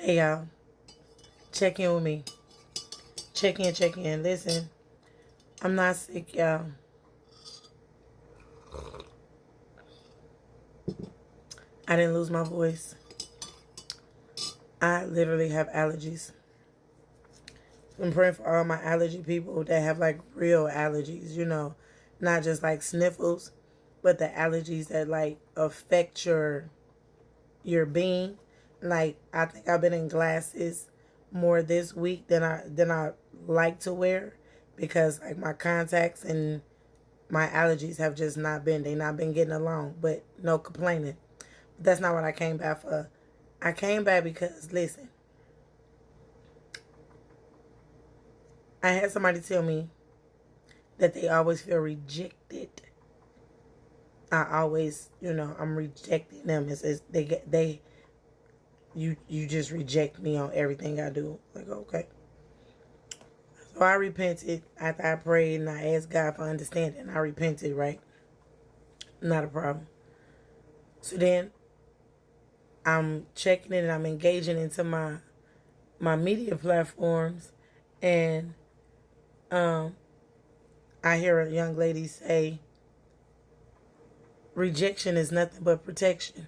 Hey y'all, check in with me. Check in, check in. Listen, I'm not sick, y'all. I didn't lose my voice. I literally have allergies. I'm praying for all my allergy people that have like real allergies, not just like sniffles, but the allergies that like affect your being. Like I think I've been in glasses more this week than I like to wear because like my contacts and my allergies have just not been getting along, but no complaining. But that's not what I came back for. I came back because listen, I had somebody tell me that they always feel rejected. I always, I'm rejecting them. It's you just reject me on everything I do. Like, okay. So I repented after I prayed and I asked God for understanding. I repented, right? Not a problem. So then I'm checking it and I'm engaging into my media platforms, and I hear a young lady say rejection is nothing but protection.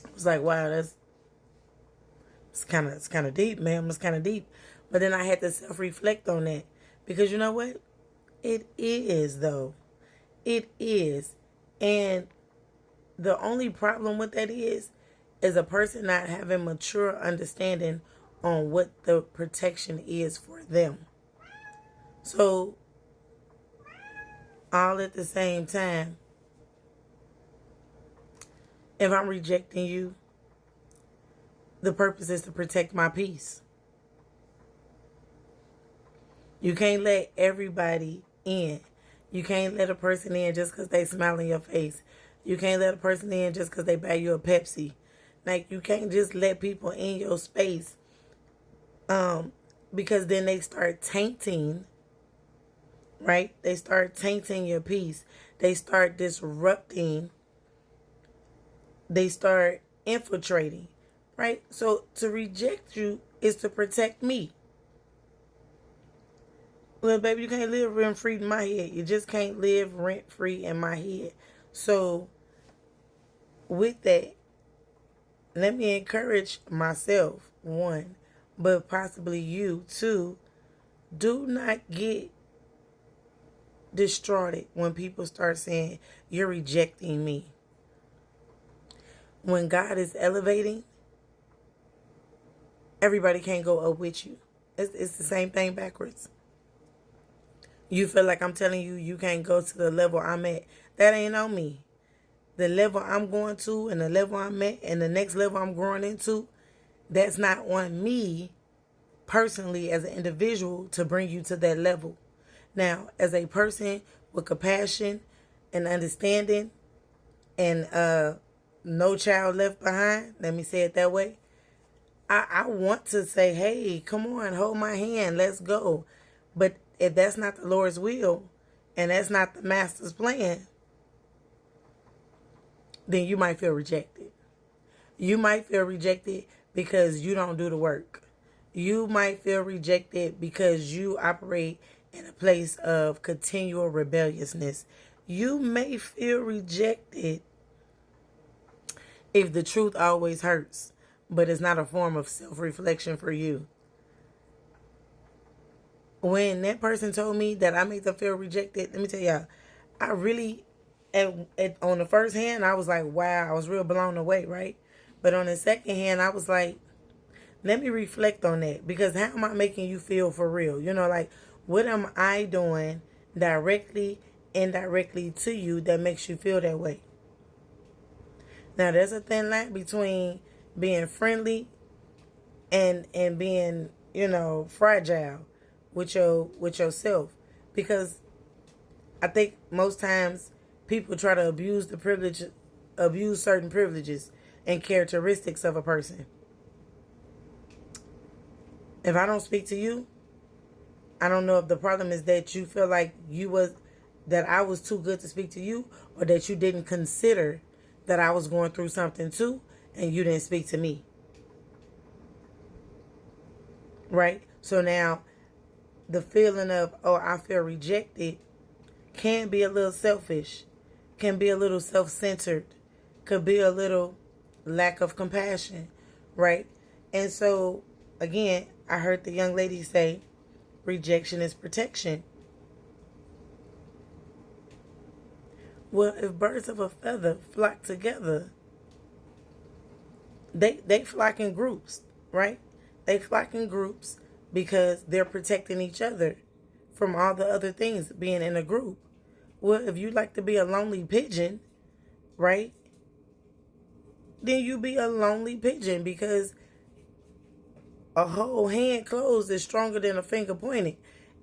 I was like, wow, it's kind of deep, man. It's kind of deep. But then I had to self reflect on that because you know what? It is though. It is, and the only problem with that is a person not having mature understanding on what the protection is for them. So all at the same time, if I'm rejecting you, the purpose is to protect my peace. You can't let everybody in. You can't let a person in just because they smile in your face. You can't let a person in just because they buy you a Pepsi. Like, you can't just let people in your space because then they start tainting, right? They start tainting your peace. They start disrupting. They start infiltrating, right? So to reject you is to protect me. Well, baby, you can't live rent free in my head. You just can't live rent free in my head. So with that, let me encourage myself, one, but possibly you too. Do not get distraught when people start saying you're rejecting me. When God is elevating, everybody can't go up with you. It's the same thing backwards. You feel like I'm telling you you can't go to the level I'm at. That ain't on me. The level I'm going to and the level I'm at and the next level I'm growing into, that's not on me personally as an individual to bring you to that level. Now, as a person with compassion and understanding and no child left behind, let me say it that way, I want to say, hey, come on, hold my hand, let's go. But if that's not the Lord's will and that's not the master's plan, then you might feel rejected. You might feel rejected because you don't do the work. You might feel rejected because you operate in a place of continual rebelliousness. You may feel rejected if the truth always hurts, but it's not a form of self-reflection for you. When that person told me that I made them feel rejected, let me tell y'all, I really, on the first hand, I was like, wow, I was real blown away, right? But on the second hand, I was like, let me reflect on that, because how am I making you feel for real? Like, what am I doing directly, indirectly to you that makes you feel that way? Now, there's a thin line between being friendly and being, fragile with yourself, because I think most times people try to abuse certain privileges and characteristics of a person. If I don't speak to you, I don't know if the problem is that you feel like that I was too good to speak to you, or that you didn't consider that I was going through something too and you didn't speak to me. right? So now the feeling of, oh, I feel rejected can be a little selfish, can be a little self-centered, could be a little lack of compassion, right? And so, again, I heard the young lady say, rejection is protection. Well, if birds of a feather flock together, they flock in groups, right? They flock in groups because they're protecting each other from all the other things being in a group. Well, if you like to be a lonely pigeon, right? Then you be a lonely pigeon because a whole hand closed is stronger than a finger pointed.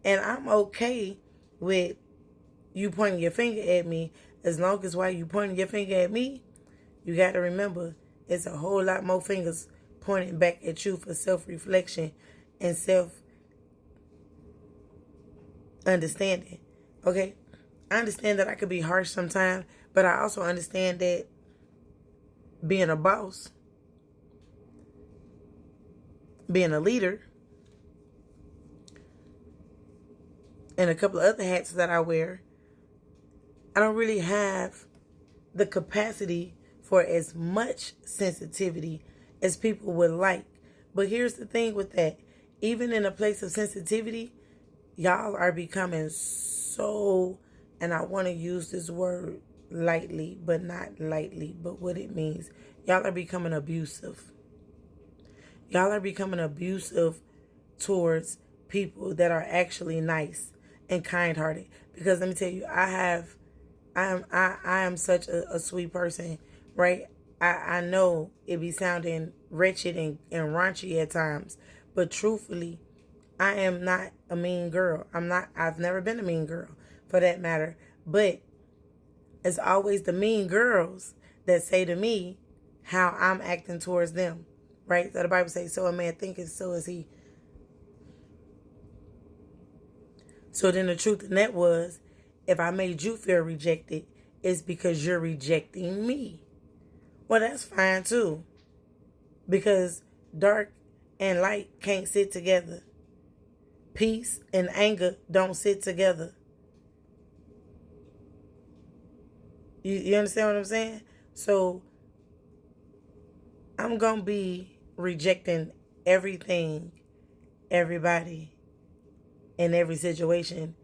And I'm okay with you pointing your finger at me as long as while you pointing your finger at me, you got to remember it's a whole lot more fingers pointing back at you for self-reflection and self-understanding. Okay? I understand that I could be harsh sometimes, but I also understand that being a boss, being a leader, and a couple of other hats that I wear, I don't really have the capacity for as much sensitivity as people would like. But here's the thing with that. Even in a place of sensitivity, y'all are becoming so, and I want to use this word lightly, but not lightly, but what it means. Y'all are becoming abusive. Y'all are becoming abusive towards people that are actually nice and kind-hearted. Because let me tell you, I am such a sweet person, right? I know it be sounding wretched and raunchy at times, but truthfully, I am not a mean girl. I've never been a mean girl for that matter. But it's always the mean girls that say to me how I'm acting towards them, right? So the Bible says, so a man thinketh, so is he. So then the truth in that was, if I made you feel rejected, it's because you're rejecting me. Well, that's fine too. Because dark and light can't sit together. Peace and anger don't sit together. You understand what I'm saying? So I'm going to be rejecting everything, everybody, in every situation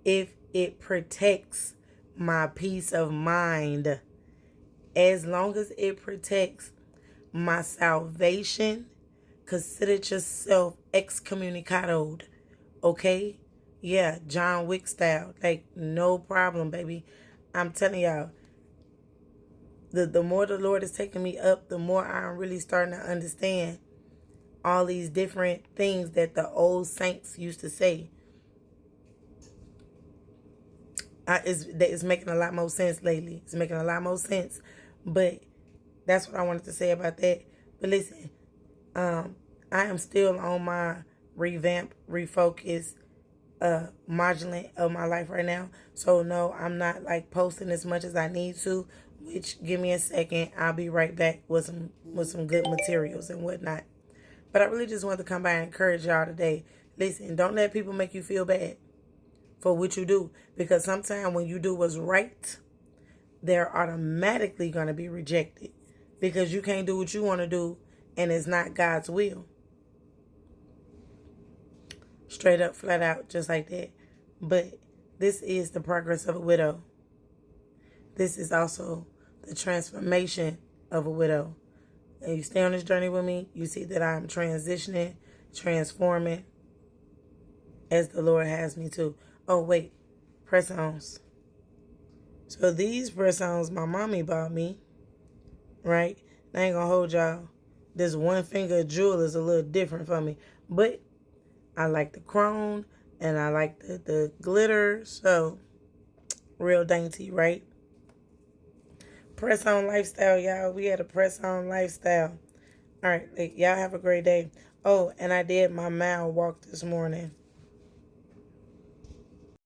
if it protects my peace of mind. As long as it protects my salvation, consider yourself excommunicated. Okay? Yeah, John Wick style. Like, no problem, baby. I'm telling y'all, the more the Lord is taking me up, the more I'm really starting to understand all these different things that the old saints used to say. It's making a lot more sense lately. It's making a lot more sense. But that's what I wanted to say about that. But listen, I am still on my revamp, refocus, modulant of my life right now. So no, I'm not like posting as much as I need to. Which, give me a second, I'll be right back with some good materials and whatnot. But I really just wanted to come by and encourage y'all today. Listen, don't let people make you feel bad for what you do. Because sometimes when you do what's right, they're automatically going to be rejected. Because you can't do what you want to do and it's not God's will. Straight up, flat out, just like that. But this is the progress of a widow. This is also the transformation of a widow. And you stay on this journey with me, you see that I'm transitioning, transforming as the Lord has me to. Oh, wait, press-ons. So these press-ons my mommy bought me, right? I ain't gonna hold y'all. This one finger jewel is a little different for me. But I like the chrome and I like the glitter. So, real dainty, right? Press on lifestyle, y'all. We had a press on lifestyle. All right, y'all have a great day. Oh, and I did my mile walk this morning.